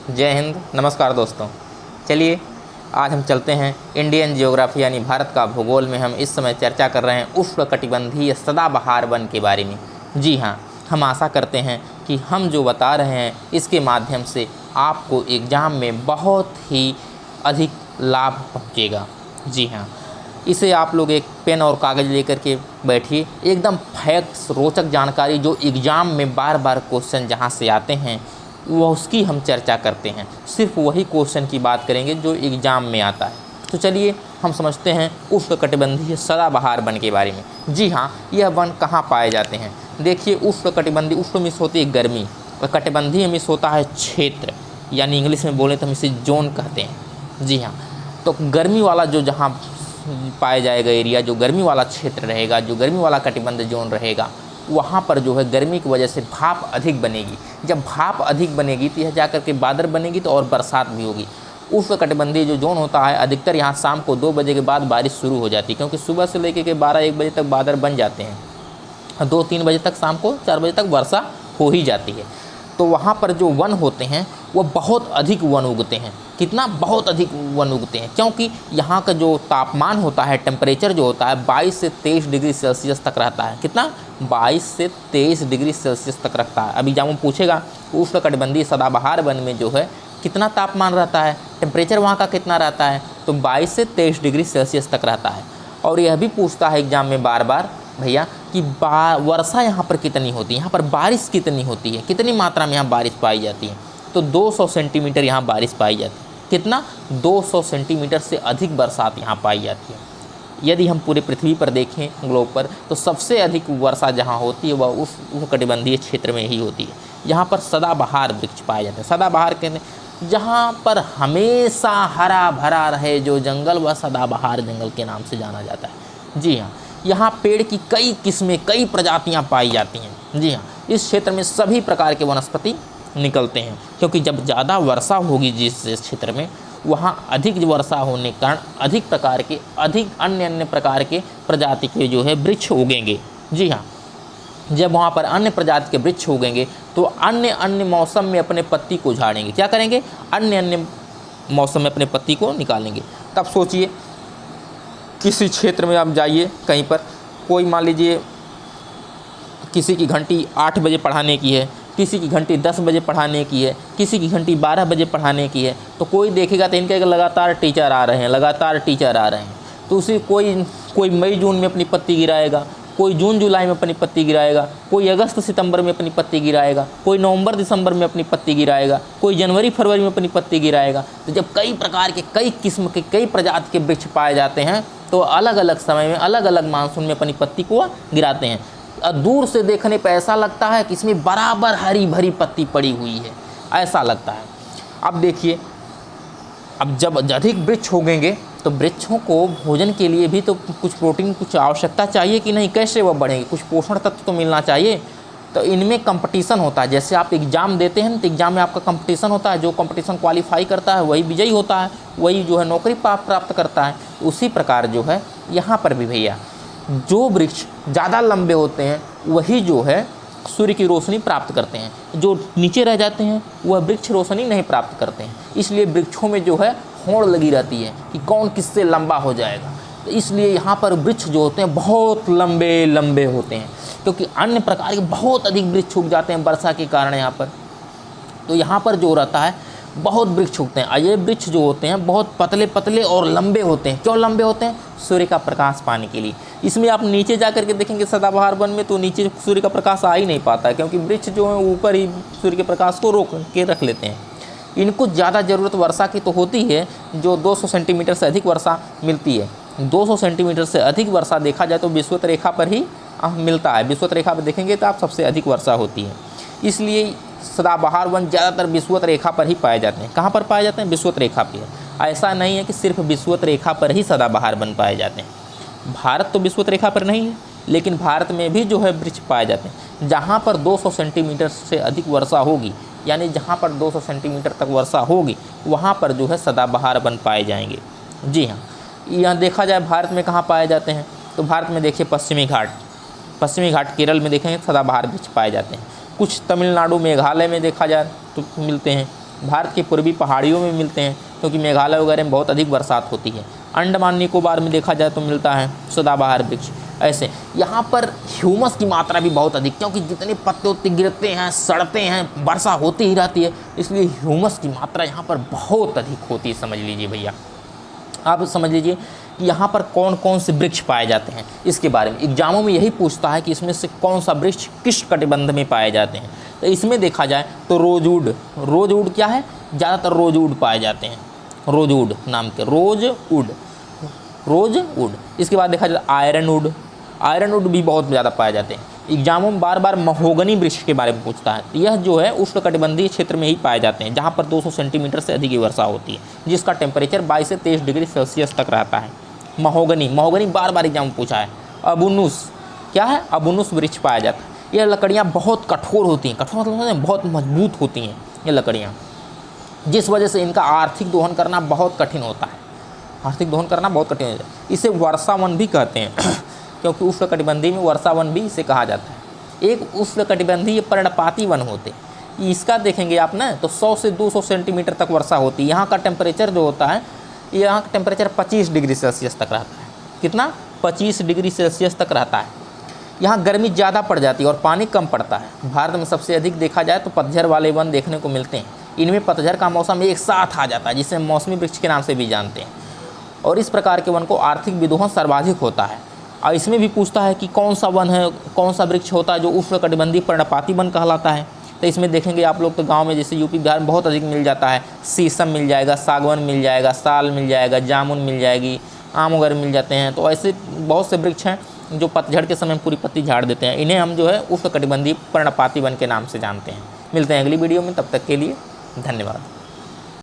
जय हिंद, नमस्कार दोस्तों। चलिए आज हम चलते हैं इंडियन जियोग्राफी यानी भारत का भूगोल में। हम इस समय चर्चा कर रहे हैं उष्णकटिबंधीय सदाबहार वन के बारे में। जी हाँ, हम आशा करते हैं कि हम जो बता रहे हैं इसके माध्यम से आपको एग्ज़ाम में बहुत ही अधिक लाभ पहुँचेगा। जी हाँ, इसे आप लोग एक पेन और कागज़ लेकर के बैठिए। एकदम फैक्ट्स, रोचक जानकारी जो एग्ज़ाम में बार बार क्वेश्चन जहाँ से आते हैं वो उसकी हम चर्चा करते हैं। सिर्फ वही क्वेश्चन की बात करेंगे जो एग्ज़ाम में आता है। तो चलिए हम समझते हैं उष्णकटिबंधीय सदाबहार वन के बारे में। जी हाँ, यह वन कहाँ पाए जाते हैं? देखिए, उष्णकटिबंधीय, उष्ण मिस होती है गर्मी और कटिबंधीय मिस होता है क्षेत्र, यानी इंग्लिश में बोले तो हम इसे जोन कहते हैं। जी हाँ, तो गर्मी वाला जो जहाँ पाया जाएगा एरिया, जो गर्मी वाला क्षेत्र रहेगा, जो गर्मी वाला कटिबंध जोन रहेगा, वहाँ पर जो है गर्मी की वजह से भाप अधिक बनेगी। जब भाप अधिक बनेगी तो यह जाकर के बादल बनेगी तो और बरसात भी होगी। उष्णकटिबंधीय जो जोन होता है, अधिकतर यहाँ शाम को 2 बजे के बाद बारिश शुरू हो जाती है, क्योंकि सुबह से लेकर के 12-1 बजे तक बादल बन जाते हैं। 2-3 बजे तक, शाम को 4 बजे तक वर्षा हो ही जाती है। तो वहाँ पर जो वन होते हैं वो बहुत अधिक वन उगते हैं। कितना? बहुत अधिक वन उगते हैं, क्योंकि यहाँ का जो तापमान होता है, टेम्परेचर जो होता है 22 से 23 डिग्री सेल्सियस तक रहता है। कितना? 22 से 23 डिग्री सेल्सियस तक रखता है। अभी एग्जाम में पूछेगा उष्णकटिबंधीय सदाबहार वन में जो है कितना तापमान रहता है, टेम्परेचर वहाँ का कितना रहता है, तो 22 से 23 डिग्री सेल्सियस तक रहता है। और यह भी पूछता है एग्जाम में बार बार, भैया कि वर्षा यहाँ पर कितनी होती है, यहाँ पर बारिश कितनी होती है, कितनी मात्रा में यहाँ बारिश पाई जाती है? तो 200 सेंटीमीटर यहाँ बारिश पाई जाती है। कितना? 200 सेंटीमीटर से अधिक बरसात यहाँ पाई जाती है। यदि हम पूरे पृथ्वी पर देखें, ग्लोब पर, तो सबसे अधिक वर्षा जहाँ होती है वह उस उष्णकटिबंधीय क्षेत्र में ही होती है। यहाँ पर सदाबहार वृक्ष पाए जाते हैं। सदाबहार कहते हैं जहाँ पर हमेशा हरा भरा रहे जो जंगल, वह सदाबहार जंगल के नाम से जाना जाता है। जी हाँ, यहाँ पेड़ की कई किस्में, कई प्रजातियाँ पाई जाती हैं। जी हाँ, इस क्षेत्र में सभी प्रकार के वनस्पति निकलते हैं, क्योंकि जब ज़्यादा वर्षा होगी जिस क्षेत्र में, वहाँ अधिक वर्षा होने के कारण अधिक प्रकार के, अधिक अन्य प्रकार के प्रजाति के जो है वृक्ष उगेंगे। जी हाँ, जब वहाँ पर अन्य प्रजाति के वृक्ष उगेंगे तो अन्य मौसम में अपने पत्ती को झाड़ेंगे। क्या करेंगे? अन्य मौसम में अपने पत्ती को निकालेंगे। तब सोचिए, किसी क्षेत्र में आप जाइए, कहीं पर कोई मान लीजिए किसी की घंटी 8 बजे पढ़ाने की है, किसी की घंटी 10 बजे पढ़ाने की है, किसी की घंटी 12 बजे पढ़ाने की है, तो कोई देखेगा तो इनके लगातार टीचर आ रहे हैं, लगातार टीचर आ रहे हैं। तो उसी कोई मई जून में अपनी पत्ती गिराएगा, कोई जून जुलाई में अपनी पत्ती गिराएगा, कोई अगस्त सितंबर में अपनी पत्ती गिराएगा, कोई नवंबर दिसंबर में अपनी पत्ती गिराएगा, कोई जनवरी फरवरी में अपनी पत्ती गिराएगा। तो जब कई प्रकार के, कई किस्म के, कई प्रजाति के वृक्ष पाए जाते हैं तो अलग अलग समय में, अलग अलग मानसून में अपनी पत्ती को गिराते हैं। दूर से देखने पर ऐसा लगता है कि इसमें बराबर हरी भरी पत्ती पड़ी हुई है, ऐसा लगता है। अब देखिए, अब जब अधिक वृक्ष उगेंगे तो वृक्षों को भोजन के लिए भी तो कुछ प्रोटीन, कुछ आवश्यकता चाहिए कि नहीं? कैसे वह बढ़ेंगे? कुछ पोषण तत्व तो मिलना चाहिए। तो इनमें कंपटीशन होता है। जैसे आप एग्ज़ाम देते हैं तो एग्ज़ाम में आपका कंपटीशन होता है, जो कंपटीशन क्वालिफाई करता है वही विजयी होता है, वही जो है नौकरी प्राप्त करता है। उसी प्रकार जो है यहाँ पर भी भैया, जो वृक्ष ज़्यादा लंबे होते हैं वही जो है सूर्य की रोशनी प्राप्त करते हैं, जो नीचे रह जाते हैं वह वृक्ष रोशनी नहीं प्राप्त करते हैं। इसलिए वृक्षों में जो है होड़ लगी रहती है कि कौन किससे लंबा हो जाएगा। तो इसलिए यहाँ पर वृक्ष जो होते हैं बहुत लंबे लंबे होते हैं, क्योंकि अन्य प्रकार के बहुत अधिक वृक्ष उग जाते हैं वर्षा के कारण यहाँ पर। तो यहाँ पर जो रहता है बहुत वृक्ष उगते हैं। ये वृक्ष जो होते हैं बहुत पतले पतले और लंबे होते हैं। क्यों लंबे होते हैं? सूर्य का प्रकाश पाने के लिए। इसमें आप नीचे जा करके देखेंगे सदाबहार वन में, तो नीचे सूर्य का प्रकाश आ ही नहीं पाता है, क्योंकि वृक्ष जो है ऊपर ही सूर्य के प्रकाश को रोक के रख लेते हैं। इनको ज़्यादा ज़रूरत वर्षा की तो होती है, जो 200 सेंटीमीटर से अधिक वर्षा मिलती है। 200 सेंटीमीटर से अधिक वर्षा देखा जाए तो विषुवत रेखा पर ही मिलता है। विषुवत रेखा पर देखेंगे तो आप सबसे अधिक वर्षा होती है। इसलिए सदाबहार वन ज़्यादातर विषुवत रेखा पर ही पाए जाते हैं। कहाँ पर पाए जाते हैं? विषुवत रेखा पर। ऐसा नहीं है कि सिर्फ विषुवत रेखा पर ही सदाबहार वन पाए जाते हैं। भारत तो विषुवत रेखा पर नहीं है, लेकिन भारत में भी जो है वृक्ष पाए जाते हैं। जहाँ पर 200 सेंटीमीटर से अधिक वर्षा होगी, यानी जहाँ पर 200 सेंटीमीटर तक वर्षा होगी, वहाँ पर जो है सदाबहार वन पाए जाएंगे। जी हाँ, यहाँ देखा जाए भारत में कहाँ पाए जाते हैं, तो भारत में देखिए पश्चिमी घाट केरल में देखेंगे सदाबहार वृक्ष पाए जाते हैं। कुछ तमिलनाडु, मेघालय में देखा जाए तो मिलते हैं। भारत के पूर्वी पहाड़ियों में मिलते हैं क्योंकि मेघालय वगैरह में बहुत अधिक बरसात होती है। अंडमान निकोबार में देखा जाए तो मिलता है सदाबहार वृक्ष। ऐसे यहाँ पर ह्यूमस की मात्रा भी बहुत अधिक, क्योंकि जितने पत्ते उत्ते गिरते हैं, सड़ते हैं, वर्षा होती ही रहती है, इसलिए ह्यूमस की मात्रा यहाँ पर बहुत अधिक होती है। समझ लीजिए भैया, आप समझ लीजिए कि यहाँ पर कौन कौन से वृक्ष पाए जाते हैं इसके बारे में एग्जामों में यही पूछता है कि इसमें से कौन सा वृक्ष किस कटिबंध में पाए जाते हैं। तो इसमें देखा जाए तो रोजवुड, रोजवुड क्या है, ज़्यादातर रोजवुड पाए जाते हैं, रोजवुड नाम के, रोजवुड। इसके बाद देखा जाए आयरनवुड, आयरनवुड भी बहुत ज़्यादा पाए जाते हैं। एग्जामों में बार बार महोगनी वृक्ष के बारे में पूछता है। यह जो है उष्णकटिबंधीय क्षेत्र में ही पाए जाते हैं जहाँ पर 200 सेंटीमीटर से अधिक की वर्षा होती है, जिसका टेम्परेचर 22 से 23 डिग्री सेल्सियस तक रहता है। महोगनी, महोगनी बार बार एग्जाम में पूछा है। अबुनुस, क्या है, अबुनुस वृक्ष पाया जाता है। यह लकड़ियाँ बहुत कठोर होती हैं, कठोर मतलब बहुत मजबूत होती हैं ये लकड़ियाँ, जिस वजह से इनका आर्थिक दोहन करना बहुत कठिन होता है। आर्थिक दोहन करना बहुत कठिन होता है। इसे वर्षावन भी कहते हैं क्योंकि उष्णकटिबंधीय में वर्षावन भी इसे कहा जाता है। एक उष्णकटिबंधीय पर्णपाती वन होते, इसका देखेंगे आप ना तो 100 से 200 सेंटीमीटर तक वर्षा होती है। यहाँ का टेम्परेचर जो होता है, यहाँ का टेम्परेचर 25 डिग्री सेल्सियस तक रहता है। कितना, 25 डिग्री सेल्सियस तक रहता है। यहाँ गर्मी ज़्यादा पड़ जाती है और पानी कम पड़ता है। भारत में सबसे अधिक देखा जाए तो पतझड़ वाले वन देखने को मिलते हैं। इनमें पतझड़ का मौसम एक साथ आ जाता है, जिसे मौसमी वृक्ष के नाम से भी जानते हैं। और इस प्रकार के वन को आर्थिक विदोहन सर्वाधिक होता है। और इसमें भी पूछता है कि कौन सा वन है, कौन सा वृक्ष होता है जो उष्णकटिबंधीय पर्णपाती वन कहलाता है। तो इसमें देखेंगे आप लोग तो गांव में जैसे यूपी बिहार में बहुत अधिक मिल जाता है। शीशम मिल जाएगा, सागवान मिल जाएगा, साल मिल जाएगा, जामुन मिल जाएगी, आम वगैरह मिल जाते हैं। तो ऐसे बहुत से वृक्ष हैं जो पतझड़ के समय पूरी पत्ती झाड़ देते हैं। इन्हें हम जो है उष्णकटिबंधीय पर्णपाती वन के नाम से जानते हैं। मिलते हैं अगली वीडियो में, तब तक के लिए धन्यवाद।